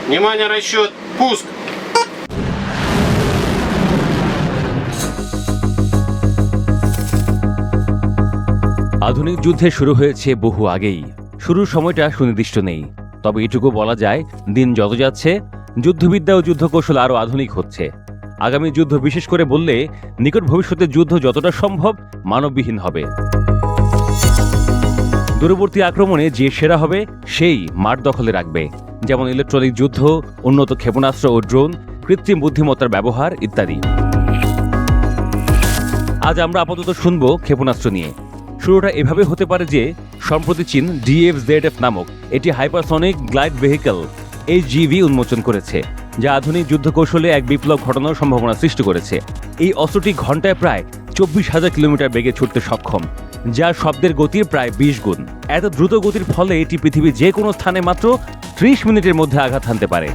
Внимание, расчет, пуск! আধুনিক যুদ্ধে শুরু হয়েছে বহু আগেই। শুরুর সময়টা সুনির্দিষ্ট নেই, তবে এটুকু বলা যায় দিন যত যাচ্ছে যুদ্ধবিদ্যা ও যুদ্ধকৌশল আরও আধুনিক হচ্ছে। আগামী যুদ্ধ বিশেষ করে বললে নিকট ভবিষ্যতে যুদ্ধ যতটা সম্ভব মানববিহীন হবে। দূরবর্তী আক্রমণে যে সেরা হবে সেই মাঠ দখলে রাখবে, যেমন ইলেকট্রনিক যুদ্ধ, উন্নত ক্ষেপণাস্ত্র ও ড্রোন, কৃত্রিম বুদ্ধিমত্তার ব্যবহার ইত্যাদি। আজ আমরা আপাতত শুনব ক্ষেপণাস্ত্র নিয়ে। শুরুটা এভাবে হতে পারে যে সম্প্রতি চীন DF-ZF নামক এটি হাইপারসনিক গ্লাইড ভেহিকল HGV উন্মোচন করেছে, যা আধুনিক যুদ্ধ কৌশলে এক বিপ্লব ঘটানোর সম্ভাবনা সৃষ্টি করেছে। এই অস্ত্রটি ঘন্টায় প্রায় 24,000 কিলোমিটার বেগে ছুটতে সক্ষম, যা শব্দের গতির প্রায় 20 গুণ। এত দ্রুত গতির ফলে এটি পৃথিবীর যে কোনো স্থানে মাত্র 30 মিনিটের মধ্যে আঘাত হানতে পারে।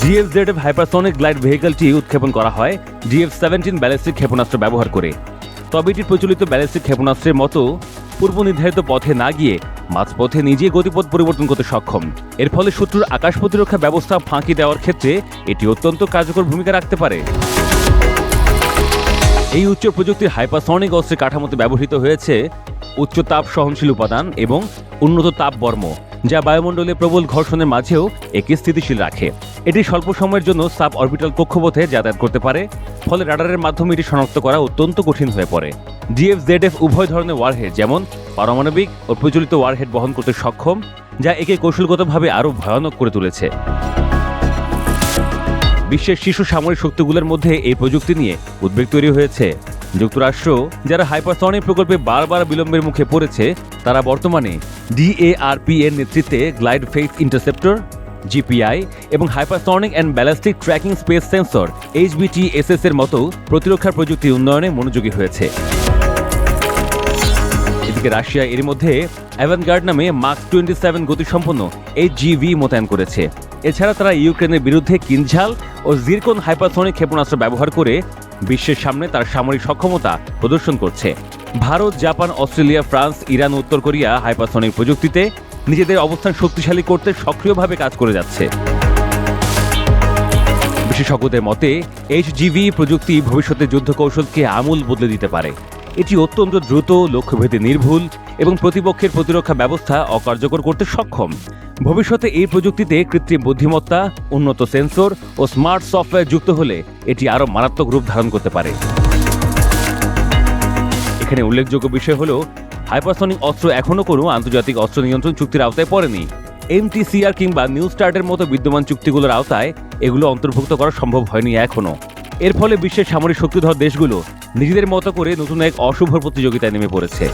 DF-ZF হাইপারসনিক গ্লাইড ভেহিকলটি উৎক্ষেপণ করা হয় DF-17 ব্যালিস্টিক ক্ষেপণাস্ত্র ব্যবহার করে। তবে এটি প্রচলিত ব্যালিস্টিক ক্ষেপণাস্ত্রের মতো পূর্ব নির্ধারিত পথে না গিয়ে মাঝপথে নিজে গতিপথ পরিবর্তন করতে সক্ষম। এর ফলে শত্রুর আকাশ প্রতিরক্ষা ব্যবস্থা ফাঁকি দেওয়ার ক্ষেত্রে এটি অত্যন্ত কার্যকর ভূমিকা রাখতে পারে। এই উচ্চ প্রযুক্তির হাইপারসনিক অস্ত্রের কাঠামোতে ব্যবহৃত হয়েছে উচ্চ তাপ সহনশীল উপাদান এবং উন্নত তাপ বর্ম, যা বায়ুমণ্ডলে প্রবল ঘর্ষণের মাঝেও একে স্থিতিশীল রাখে। এটি স্বল্প সময়ের জন্য সাব অরবিটাল কক্ষপথে যাতায়াত করতে পারে, ফলে রাডারের মাধ্যমে এটি শনাক্ত করা অত্যন্ত কঠিন হয়ে পড়ে। DF-ZF উভয় ধরনের ওয়ারহেড, যেমন পারমাণবিক ও প্রচলিত ওয়ারহেড বহন করতে সক্ষম, যা একে কৌশলগতভাবে আরও ভয়ানক করে তুলেছে। বিশ্বের শীর্ষ সামরিক শক্তিগুলোর মধ্যে এই প্রযুক্তি নিয়ে উদ্বেগ তৈরি হয়েছে। যুক্তরাষ্ট্র, যারা হাইপারসনিক প্রকল্পে বারবার বিলম্বের মুখে পড়েছে, তারা বর্তমানে DARP এর নেতৃত্বে গ্লাইড ফেইথ ইন্টারসেপ্টর GPI এবং hypersonic and ballistic tracking space sensor HBTSS এর মতো প্রতিরক্ষার প্রযুক্তি উন্নয়নে মনোযোগী হয়েছে। এদিকে রাশিয়া এর মধ্যে অ্যাভানগার্ড নামে মার্ক 27 গতিসম্পন্ন HGV মোতায়েন করেছে। এছাড়া তারা ইউক্রেনের বিরুদ্ধে কিনঝাল ও জিরকন হাইপারসনিক ক্ষেপণাস্ত্র ব্যবহার করে বিশ্বের সামনে তার সামরিক সক্ষমতা প্রদর্শন করছে। Bharat, Japan, Australia, France, Iran ও উত্তর কোরিয়া হাইপারসনিক প্রযুক্তিতে নিজেদের অবস্থান শক্তিশালী করতে সক্রিয়ভাবে কাজ করে যাচ্ছে। বিশেষজ্ঞদের মতে HGV প্রযুক্তি ভবিষ্যতে যুদ্ধ কৌশলকে আমূল বদলে দিতে পারে। এটি অত্যন্ত দ্রুত, লক্ষ্যভেদে নির্ভুল এবং প্রতিপক্ষের প্রতিরক্ষা ব্যবস্থা অকার্যকর করতে সক্ষম। ভবিষ্যতে এই প্রযুক্তিতে কৃত্রিম বুদ্ধিমত্তা, উন্নত সেন্সর ও স্মার্ট সফটওয়্যার যুক্ত হলে এটি আরও মারাত্মক রূপ ধারণ করতে পারে। এখানে উল্লেখযোগ্য বিষয় হল হাইপারসনিক অস্ত্র এখনও কোনো আন্তর্জাতিক অস্ত্র নিয়ন্ত্রণ চুক্তির আওতায় পড়েনি। MTCR কিংবা নিউ স্টার্টের মতো বিদ্যমান চুক্তিগুলোর আওতায় এগুলো অন্তর্ভুক্ত করা সম্ভব হয়নি এখনও। এর ফলে বিশ্বের সামরিক শক্তিধর দেশগুলো নিজেদের মতো করে নতুন এক অশুভ প্রতিযোগিতায় নেমে পড়েছে।